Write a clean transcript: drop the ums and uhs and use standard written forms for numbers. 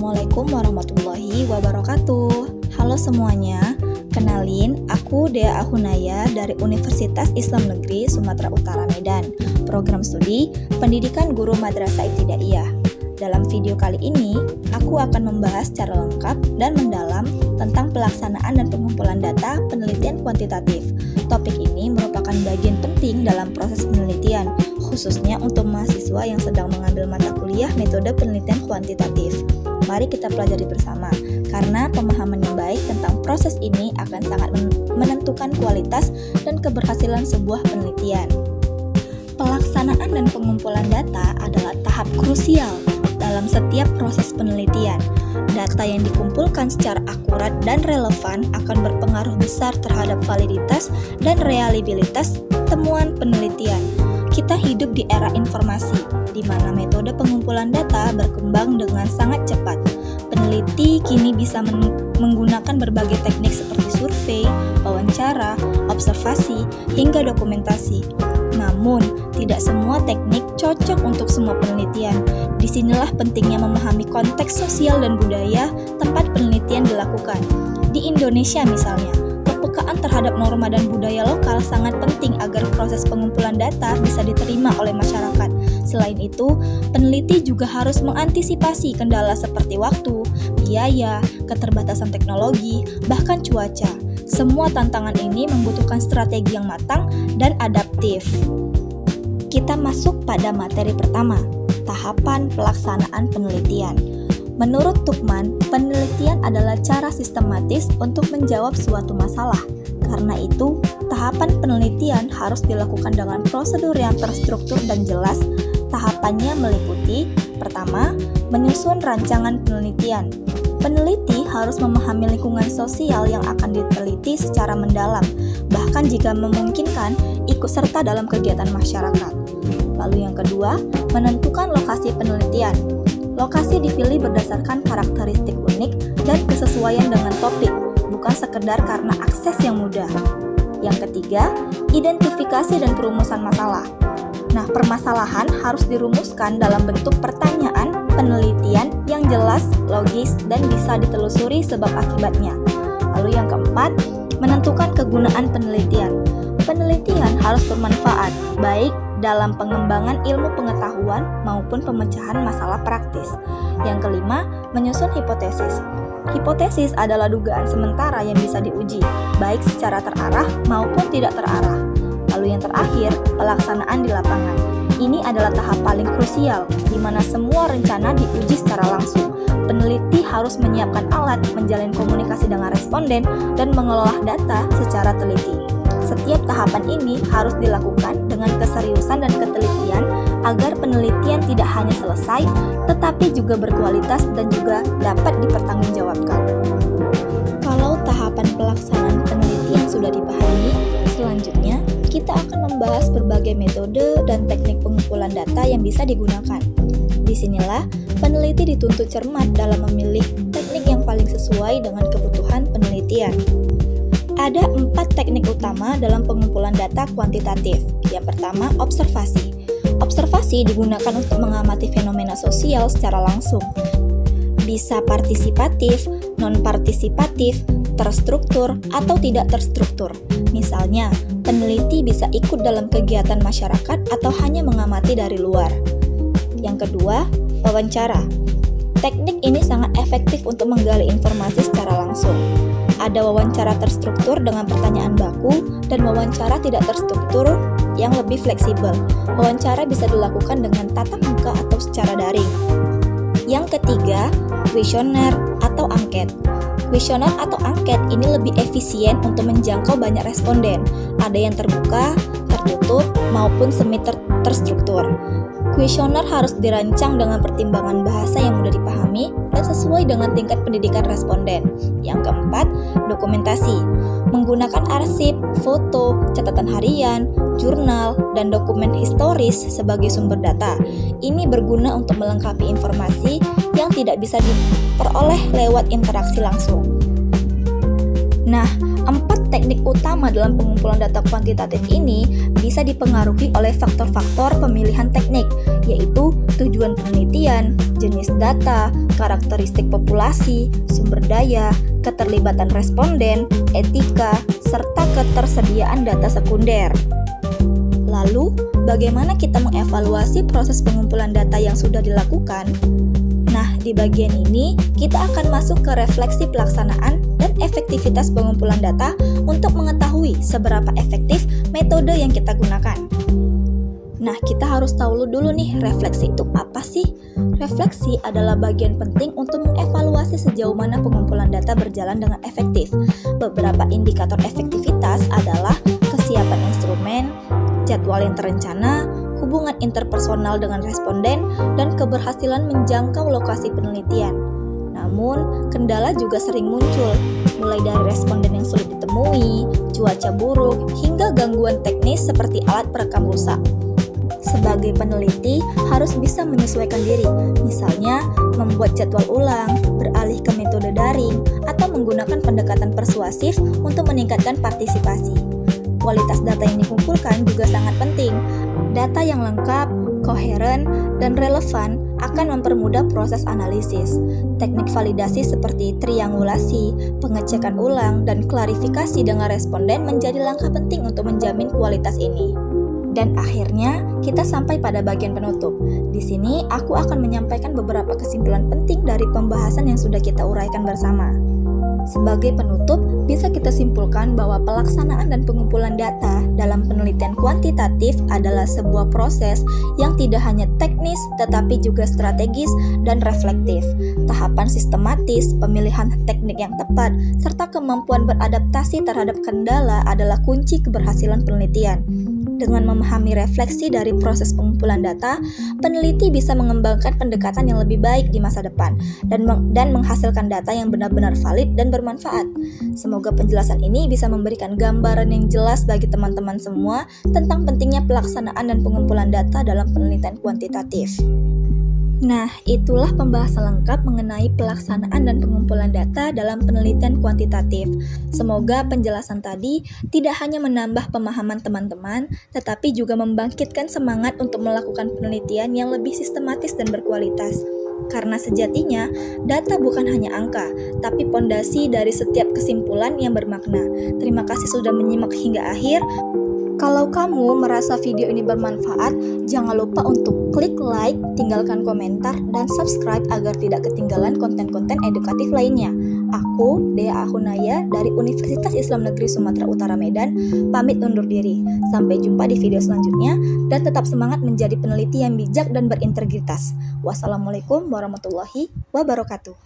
Assalamualaikum warahmatullahi wabarakatuh. Halo semuanya, kenalin aku Dea Ahunaya dari Universitas Islam Negeri Sumatera Utara Medan, program studi Pendidikan Guru Madrasah Ibtidaiyah. Dalam video kali ini, aku akan membahas secara lengkap dan mendalam tentang pelaksanaan dan pengumpulan data penelitian kuantitatif. Topik ini merupakan bagian penting dalam proses penelitian, khususnya untuk mahasiswa yang sedang mengambil mata kuliah metode penelitian kuantitatif. Mari kita pelajari bersama, karena pemahaman yang baik tentang proses ini akan sangat menentukan kualitas dan keberhasilan sebuah penelitian. Pelaksanaan dan pengumpulan data adalah tahap krusial dalam setiap proses penelitian. Data yang dikumpulkan secara akurat dan relevan akan berpengaruh besar terhadap validitas dan reliabilitas temuan penelitian. Kita hidup di era informasi, di mana metode pengumpulan data berkembang dengan sangat cepat. Peneliti kini bisa menggunakan berbagai teknik seperti survei, wawancara, observasi, hingga dokumentasi. Namun, tidak semua teknik cocok untuk semua penelitian. Disinilah pentingnya memahami konteks sosial dan budaya tempat penelitian dilakukan. Di Indonesia misalnya, kepekaan terhadap norma dan budaya lokal sangat penting agar proses pengumpulan data bisa diterima oleh masyarakat. Selain itu, peneliti juga harus mengantisipasi kendala seperti waktu, biaya, keterbatasan teknologi, bahkan cuaca. Semua tantangan ini membutuhkan strategi yang matang dan adaptif. Kita masuk pada materi pertama, tahapan pelaksanaan penelitian. Menurut Tuchman, penelitian adalah cara sistematis untuk menjawab suatu masalah. Karena itu, tahapan penelitian harus dilakukan dengan prosedur yang terstruktur dan jelas. Tahapannya meliputi: pertama, menyusun rancangan penelitian. Peneliti harus memahami lingkungan sosial yang akan diteliti secara mendalam, bahkan jika memungkinkan ikut serta dalam kegiatan masyarakat. Lalu yang kedua, menentukan lokasi penelitian. Lokasi dipilih berdasarkan karakteristik unik dan kesesuaian dengan topik, bukan sekedar karena akses yang mudah. Yang ketiga, identifikasi dan perumusan masalah. Nah, permasalahan harus dirumuskan dalam bentuk pertanyaan penelitian yang jelas, logis, dan bisa ditelusuri sebab akibatnya. Lalu yang keempat, menentukan kegunaan penelitian. Penelitian harus bermanfaat, baik dalam pengembangan ilmu pengetahuan maupun pemecahan masalah praktis. Yang kelima, menyusun hipotesis. Hipotesis adalah dugaan sementara yang bisa diuji, baik secara terarah maupun tidak terarah. Lalu yang terakhir, pelaksanaan di lapangan. Ini adalah tahap paling krusial, di mana semua rencana diuji secara langsung. Peneliti harus menyiapkan alat, menjalin komunikasi dengan responden, dan mengelola data secara teliti. Setiap tahapan ini harus dilakukan dengan keseriusan dan ketelitian agar penelitian tidak hanya selesai, tetapi juga berkualitas dan juga dapat dipertanggungjawabkan. Kalau tahapan pelaksanaan penelitian sudah dipahami, selanjutnya kita akan membahas berbagai metode dan teknik pengumpulan data yang bisa digunakan. Disinilah peneliti dituntut cermat dalam memilih teknik yang paling sesuai dengan kebutuhan penelitian. Ada 4 teknik utama dalam pengumpulan data kuantitatif. Yang pertama, observasi. Observasi digunakan untuk mengamati fenomena sosial secara langsung. Bisa partisipatif, non-partisipatif, terstruktur, atau tidak terstruktur. Misalnya, peneliti bisa ikut dalam kegiatan masyarakat atau hanya mengamati dari luar. Yang kedua, wawancara. Teknik ini sangat efektif untuk menggali informasi secara langsung. Ada wawancara terstruktur dengan pertanyaan baku dan wawancara tidak terstruktur yang lebih fleksibel. Wawancara bisa dilakukan dengan tatap muka atau secara daring. Yang ketiga, kuesioner atau angket. Kuesioner atau angket ini lebih efisien untuk menjangkau banyak responden. Ada yang terbuka, tertutup, maupun semi terstruktur. Kuesioner harus dirancang dengan pertimbangan bahasa yang mudah dipahami dan sesuai dengan tingkat pendidikan responden. Yang keempat, dokumentasi. Menggunakan arsip, foto, catatan harian, jurnal, dan dokumen historis sebagai sumber data. Ini berguna untuk melengkapi informasi yang tidak bisa diperoleh lewat interaksi langsung. Nah, 4 teknik utama dalam pengumpulan data kuantitatif ini bisa dipengaruhi oleh faktor-faktor pemilihan teknik, yaitu tujuan penelitian, jenis data, karakteristik populasi, sumber daya, keterlibatan responden, etika, serta ketersediaan data sekunder. Lalu, bagaimana kita mengevaluasi proses pengumpulan data yang sudah dilakukan? Nah, di bagian ini kita akan masuk ke refleksi pelaksanaan dan efektivitas pengumpulan data untuk mengetahui seberapa efektif metode yang kita gunakan. Nah, kita harus tahu dulu nih, refleksi itu apa sih? Refleksi adalah bagian penting untuk mengevaluasi sejauh mana pengumpulan data berjalan dengan efektif. Beberapa indikator efektivitas adalah kesiapan instrumen, jadwal yang terencana, hubungan interpersonal dengan responden, dan keberhasilan menjangkau lokasi penelitian. Namun, kendala juga sering muncul, mulai dari responden yang sulit ditemui, cuaca buruk, hingga gangguan teknis seperti alat perekam rusak. Sebagai peneliti, harus bisa menyesuaikan diri, misalnya membuat jadwal ulang, beralih ke metode daring, atau menggunakan pendekatan persuasif untuk meningkatkan partisipasi. Kualitas data yang dikumpulkan juga sangat penting. Data yang lengkap, koheren, dan relevan akan mempermudah proses analisis. Teknik validasi seperti triangulasi, pengecekan ulang, dan klarifikasi dengan responden menjadi langkah penting untuk menjamin kualitas ini. Dan akhirnya, kita sampai pada bagian penutup. Di sini, aku akan menyampaikan beberapa kesimpulan penting dari pembahasan yang sudah kita uraikan bersama. Sebagai penutup, bisa kita simpulkan bahwa pelaksanaan dan pengumpulan data dalam penelitian kuantitatif adalah sebuah proses yang tidak hanya teknis tetapi juga strategis dan reflektif. Tahapan sistematis, pemilihan teknik yang tepat, serta kemampuan beradaptasi terhadap kendala adalah kunci keberhasilan penelitian. Dengan memahami refleksi dari proses pengumpulan data, peneliti bisa mengembangkan pendekatan yang lebih baik di masa depan dan menghasilkan data yang benar-benar valid dan bermanfaat. Semoga penjelasan ini bisa memberikan gambaran yang jelas bagi teman-teman semua tentang pentingnya pelaksanaan dan pengumpulan data dalam penelitian kuantitatif. Nah, itulah pembahasan lengkap mengenai pelaksanaan dan pengumpulan data dalam penelitian kuantitatif. Semoga penjelasan tadi tidak hanya menambah pemahaman teman-teman, tetapi juga membangkitkan semangat untuk melakukan penelitian yang lebih sistematis dan berkualitas. Karena sejatinya, data bukan hanya angka, tapi pondasi dari setiap kesimpulan yang bermakna. Terima kasih sudah menyimak hingga akhir. Kalau kamu merasa video ini bermanfaat, jangan lupa untuk klik like, tinggalkan komentar, dan subscribe agar tidak ketinggalan konten-konten edukatif lainnya. Aku, Dea Ahunaya dari Universitas Islam Negeri Sumatera Utara Medan, pamit undur diri. Sampai jumpa di video selanjutnya, dan tetap semangat menjadi peneliti yang bijak dan berintegritas. Wassalamualaikum warahmatullahi wabarakatuh.